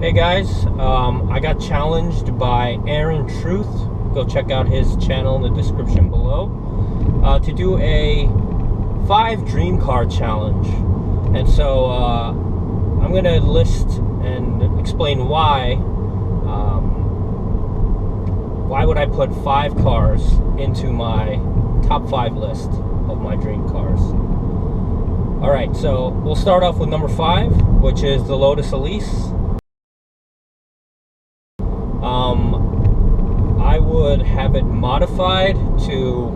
Hey guys, I got challenged by Aaron Truth. Go check out his channel in the description below to do a 5 dream car challenge. And so I'm going to list and explain why. Why would I put 5 cars into my top 5 list of my dream cars? Alright, so we'll start off with number 5, which is the Lotus Elise. I would have it modified to,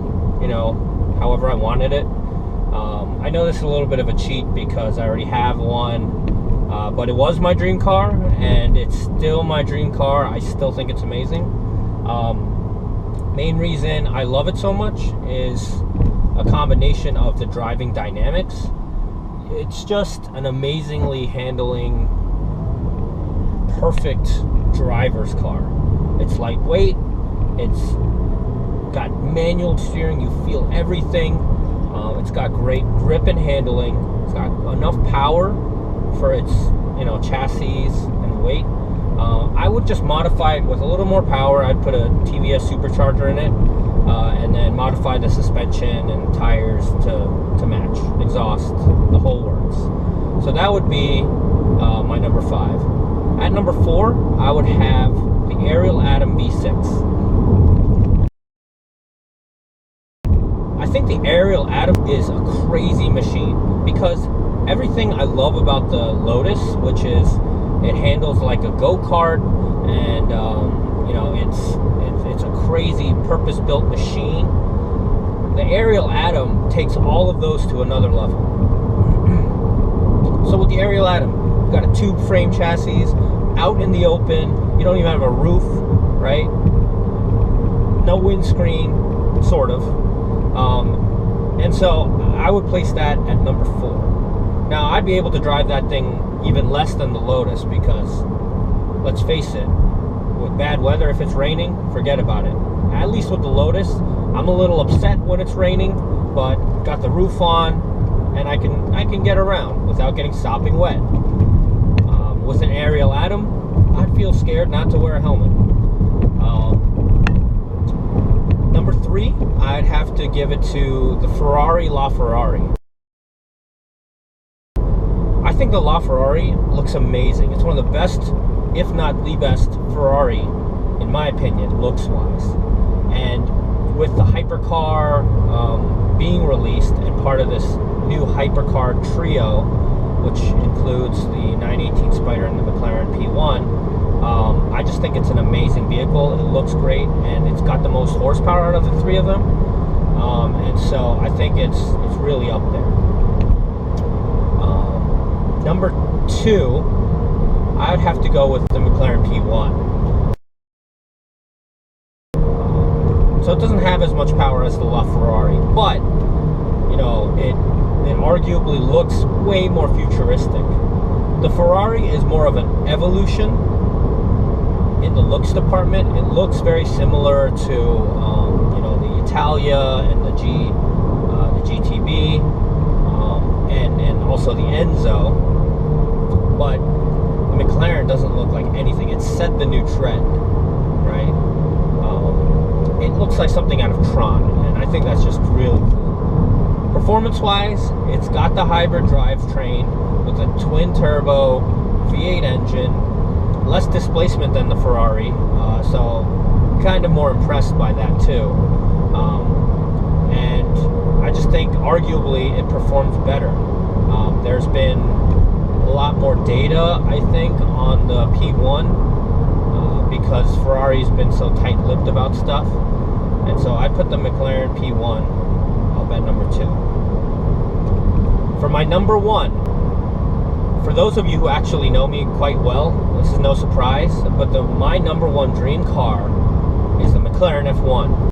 however I wanted it. I know this is a little bit of a cheat because I already have one, but it was my dream car, and it's still my dream car. I still think it's amazing. Main reason I love it so much is a combination of the driving dynamics. It's just an amazingly handling, perfect driver's car. It's lightweight, it's got manual steering, you feel everything. It's got great grip and handling. It's got enough power for its chassis and weight. I would just modify it with a little more power. I'd put a TVS supercharger in it, and then modify the suspension and tires to match, exhaust, the whole works. So that would be my number 5. At number 4, I would have the Ariel Atom V6. I think the Ariel Atom is a crazy machine because everything I love about the Lotus, which is it handles like a go-kart, and it's a crazy purpose-built machine. The Ariel Atom takes all of those to another level. So with the Ariel Atom, you've got a tube frame chassis, out in the open. You don't even have a roof, right? No windscreen, sort of. And so I would place that at number 4. Now, I'd be able to drive that thing even less than the Lotus because, let's face it, with bad weather, if it's raining, forget about it. At least with the Lotus, I'm a little upset when it's raining, but got the roof on, and I can get around without getting sopping wet. With an Ariel Atom, I'd feel scared not to wear a helmet. Number 3, I'd have to give it to the Ferrari LaFerrari. I think the LaFerrari looks amazing. It's one of the best, if not the best, Ferrari, in my opinion, looks-wise. And with the hypercar being released and part of this new hypercar trio, which includes the 918 Spider and the McLaren P1, I just think it's an amazing vehicle. It looks great, and it's got the most horsepower out of the 3 of them. And so I think it's really up there. Number 2, I would have to go with the McLaren P1. So it doesn't have as much power as the LaFerrari, but it arguably looks way more futuristic. The Ferrari is more of an evolution in the looks department. It looks very similar to the Italia and the GTB, and also the Enzo. But the McLaren doesn't look like anything. It's set the new trend, right? It looks like something out of Tron, and I think that's just really cool. Performance-wise, it's got the hybrid drivetrain with a twin-turbo V8 engine, less displacement than the Ferrari, so kind of more impressed by that too. And I just think arguably it performs better. There's been a lot more data, I think, on the P1 because Ferrari's been so tight-lipped about stuff, and so I put the McLaren P1 up at number 2. For my number 1, for those of you who actually know me quite well, this is no surprise, but my number 1 dream car is the McLaren F1.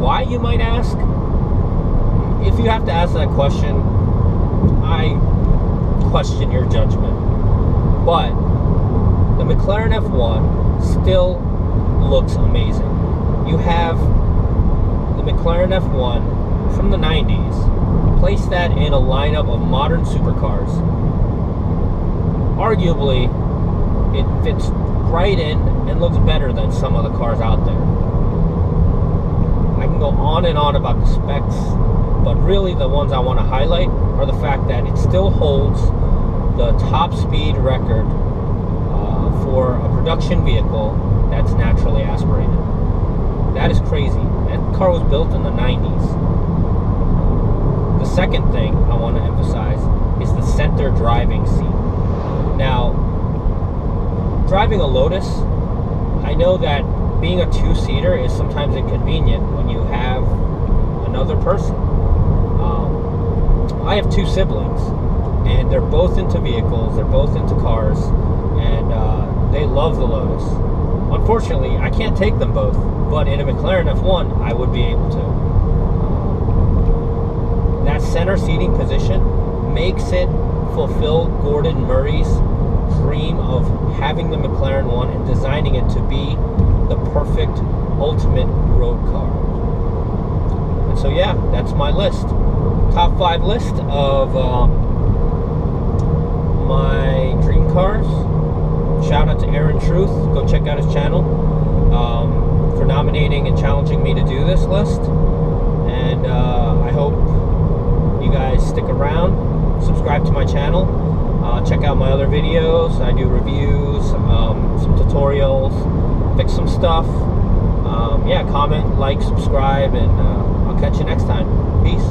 Why, you might ask? If you have to ask that question, I question your judgment. But the McLaren F1 still looks amazing. You have the McLaren F1 from the 90s. Place that in a lineup of modern supercars, arguably, it fits right in and looks better than some of the cars out there. I can go on and on about the specs, but really the ones I want to highlight are the fact that it still holds the top speed record for a production vehicle that's naturally aspirated. That is crazy. That car was built in the 90s. The second thing I want to emphasize is the center driving seat. Now, driving a Lotus, I know that being a two-seater is sometimes inconvenient when you have another person. I have two siblings, and they're both into vehicles, they're both into cars, and they love the Lotus. Unfortunately, I can't take them both, but in a McLaren F1, I would be able to. That center seating position makes it fulfill Gordon Murray's dream of having the McLaren One and designing it to be the perfect ultimate road car. And so yeah, that's my list. Top 5 list of my dream cars. Shout out to Aaron Truth. Go check out his channel for nominating and challenging me to do this list. And I hope you guys stick around. Subscribe to my channel. Check out my other videos. I do reviews, some tutorials, fix some stuff. Yeah, comment, like, subscribe, and I'll catch you next time. Peace.